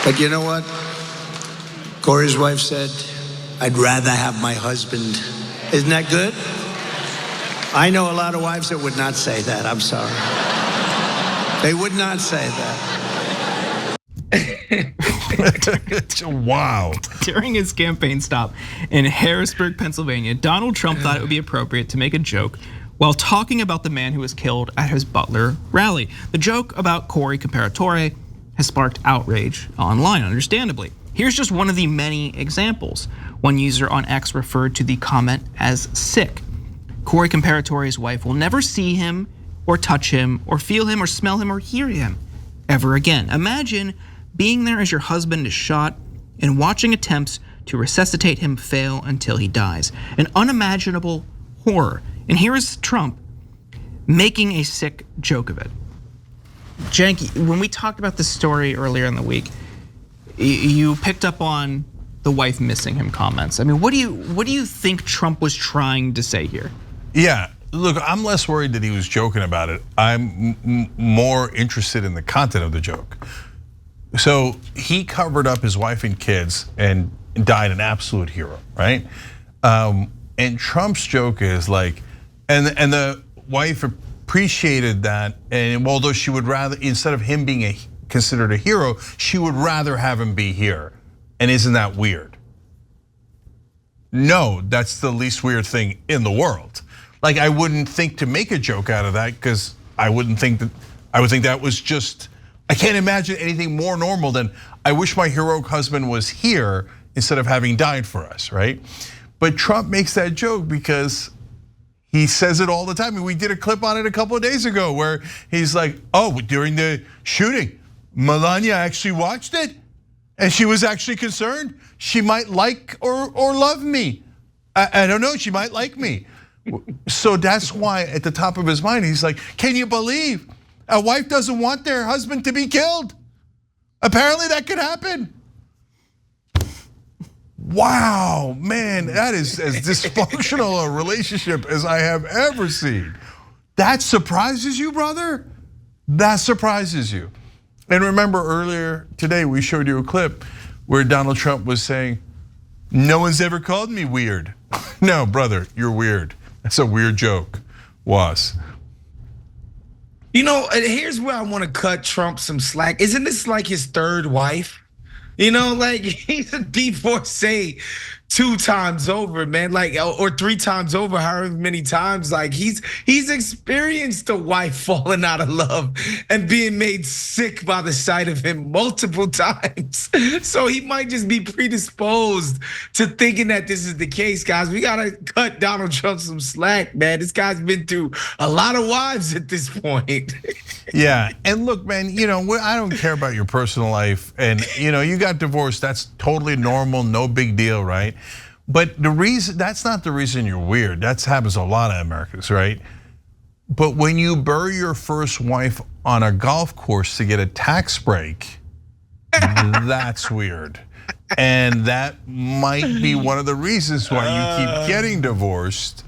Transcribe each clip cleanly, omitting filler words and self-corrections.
But you know what? Corey's wife said, I'd rather have my husband. Isn't that good? I know a lot of wives that would not say that. I'm sorry. They would not say that. Wow. During his campaign stop in Harrisburg, Pennsylvania, Donald Trump thought it would be appropriate to make a joke while talking about the man who was killed at his Butler rally. The joke about Corey Comperatore has sparked outrage online, understandably. Here's just one of the many examples. One user on X referred to the comment as sick. Corey Comperatore's wife will never see him or touch him or feel him or smell him or hear him ever again. Imagine being there as your husband is shot and watching attempts to resuscitate him fail until he dies. An unimaginable horror. And here is Trump making a sick joke of it. Cenk, when we talked about this story earlier in the week, you picked up on the wife missing him comments. I mean, what do you think Trump was trying to say here? Yeah, look, I'm less worried that he was joking about it. I'm more interested in the content of the joke. So he covered up his wife and kids and died an absolute hero, right? And Trump's joke is like, and the wife appreciated that, and although she would rather, instead of him being considered a hero, she would rather have him be here. And isn't that weird? No, that's the least weird thing in the world. Like, I wouldn't think to make a joke out of that because I would think that was just, I can't imagine anything more normal than I wish my heroic husband was here instead of having died for us, right? But Trump makes that joke because he says it all the time. And we did a clip on it a couple of days ago where he's like, oh, during the shooting, Melania actually watched it and she was actually concerned. She might like or love me. I don't know, she might like me. So that's why at the top of his mind, he's like, can you believe a wife doesn't want their husband to be killed? Apparently that could happen. Wow, man, that is as dysfunctional a relationship as I have ever seen. That surprises you, brother? That surprises you. And remember earlier today, we showed you a clip where Donald Trump was saying, no one's ever called me weird. No, brother, you're weird. That's a weird joke, was. You know, here's where I want to cut Trump some slack. Isn't this like his third wife? You know, like he's a divorcee 2 times over, man, like, or 3 times over, however many times. Like he's experienced a wife falling out of love and being made sick by the sight of him multiple times. So he might just be predisposed to thinking that this is the case, guys. We gotta cut Donald Trump some slack, man. This guy's been through a lot of wives at this point. Yeah, and look, man, you know, I don't care about your personal life, and you got divorced. That's totally normal, no big deal, right? But the reason, that's not the reason you're weird. That happens to a lot of Americans, right? But when you bury your first wife on a golf course to get a tax break, that's weird. And that might be one of the reasons why you keep getting divorced,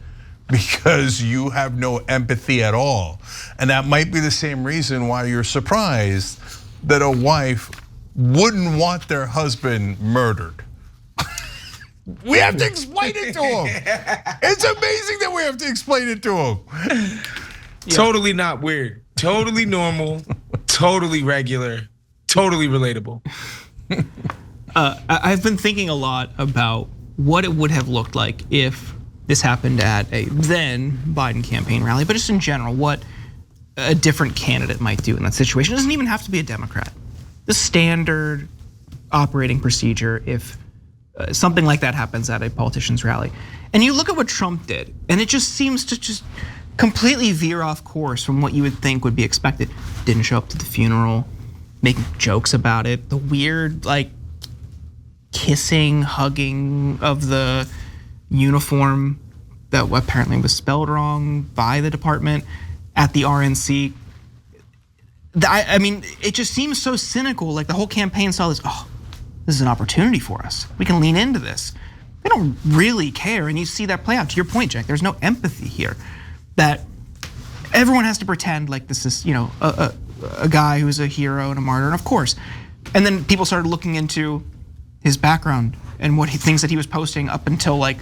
because you have no empathy at all. And that might be the same reason why you're surprised that a wife wouldn't want their husband murdered. We have to explain it to him. It's amazing that we have to explain it to him. Yeah. Totally not weird, totally normal, totally regular, totally relatable. I've been thinking a lot about what it would have looked like if this happened at a then Biden campaign rally, but just in general, what a different candidate might do in that situation. It doesn't even have to be a Democrat. The standard operating procedure if something like that happens at a politician's rally. And you look at what Trump did, and it just seems to just completely veer off course from what you would think would be expected. Didn't show up to the funeral, making jokes about it, the weird like kissing, hugging of the uniform that apparently was spelled wrong by the department at the RNC. I mean, it just seems so cynical. Like the whole campaign saw this, oh, this is an opportunity for us. We can lean into this. They don't really care, and you see that play out. To your point, Jack, there's no empathy here. That everyone has to pretend like this is, a guy who's a hero and a martyr. And of course, And then people started looking into his background and things that he was posting up until like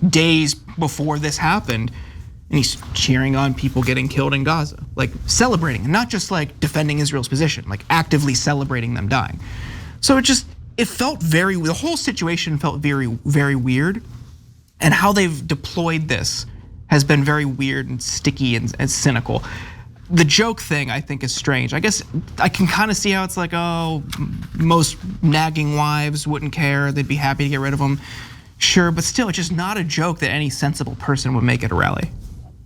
days before this happened. And he's cheering on people getting killed in Gaza, like celebrating, and not just like defending Israel's position, like actively celebrating them dying. So it felt the whole situation felt very, very weird. And how they've deployed this has been very weird and sticky and cynical. The joke thing I think is strange. I guess I can kind of see how it's like, oh, most nagging wives wouldn't care. They'd be happy to get rid of them. Sure, but still, it's just not a joke that any sensible person would make at a rally.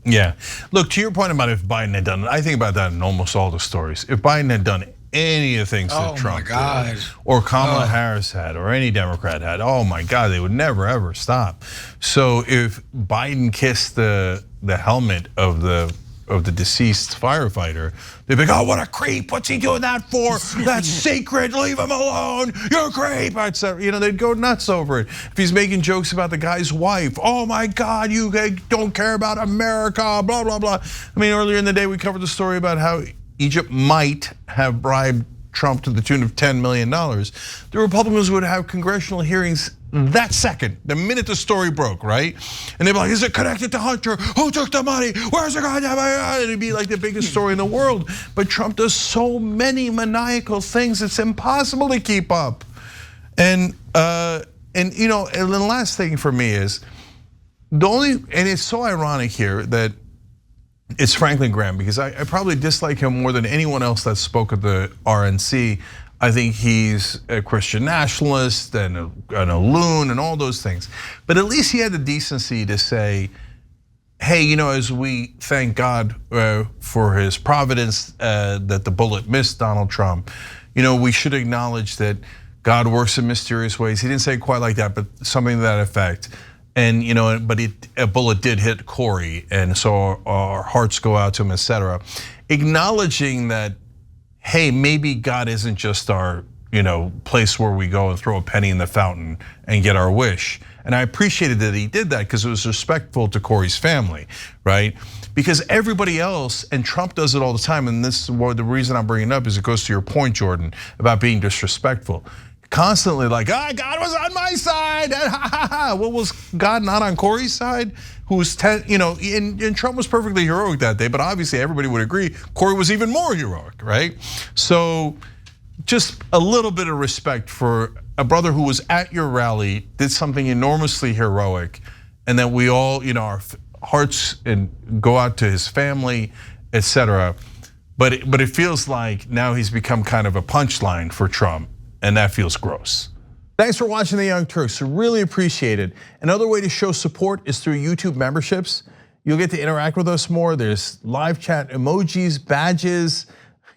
Yeah, look, to your point about if Biden had done it, I think about that in almost all the stories. If Biden had done any of the things that Trump did, or Kamala Harris had, or any Democrat had, oh my God, they would never ever stop. So if Biden kissed the helmet of the deceased firefighter, they'd be like, oh, what a creep, what's he doing that for? That's sacred, leave him alone, you're a creep, etc. You know, they'd go nuts over it. If he's making jokes about the guy's wife, oh my God, you don't care about America, blah, blah, blah. I mean, earlier in the day, we covered the story about how Egypt might have bribed Trump to the tune of $10 million. The Republicans would have congressional hearings that second, the minute the story broke, right? And they'd be like, is it connected to Hunter? Who took the money? Where's the guy? And it'd be like the biggest story in the world. But Trump does so many maniacal things, it's impossible to keep up. And you know, and the last thing for me is, and it's so ironic here that it's Franklin Graham, because I probably dislike him more than anyone else that spoke at the RNC. I think he's a Christian nationalist and a loon and all those things. But at least he had the decency to say, hey, you know, as we thank God for his providence that the bullet missed Donald Trump, you know, we should acknowledge that God works in mysterious ways. He didn't say it quite like that, but something to that effect. And you know, but a bullet did hit Corey, and so our hearts go out to him, etc. Acknowledging that, hey, maybe God isn't just our, you know, place where we go and throw a penny in the fountain and get our wish. And I appreciated that he did that because it was respectful to Corey's family, right? Because everybody else, and Trump does it all the time, and this is the reason I'm bringing it up is it goes to your point, Jordan, about being disrespectful. Constantly like, God was on my side. Well, was God not on Corey's side? Who's, you know, and Trump was perfectly heroic that day, but obviously everybody would agree Corey was even more heroic, right? So just a little bit of respect for a brother who was at your rally, did something enormously heroic, and that we all, you know, our hearts and go out to his family, etc. But it feels like now he's become kind of a punchline for Trump. And that feels gross. Thanks for watching The Young Turks, really appreciate it. Another way to show support is through YouTube memberships. You'll get to interact with us more. There's live chat emojis, badges.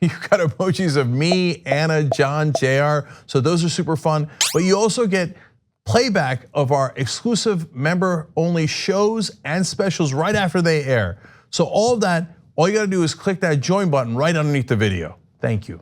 You've got emojis of me, Anna, John, JR. So those are super fun. But you also get playback of our exclusive member-only shows and specials right after they air. So all of that, all you gotta do is click that join button right underneath the video. Thank you.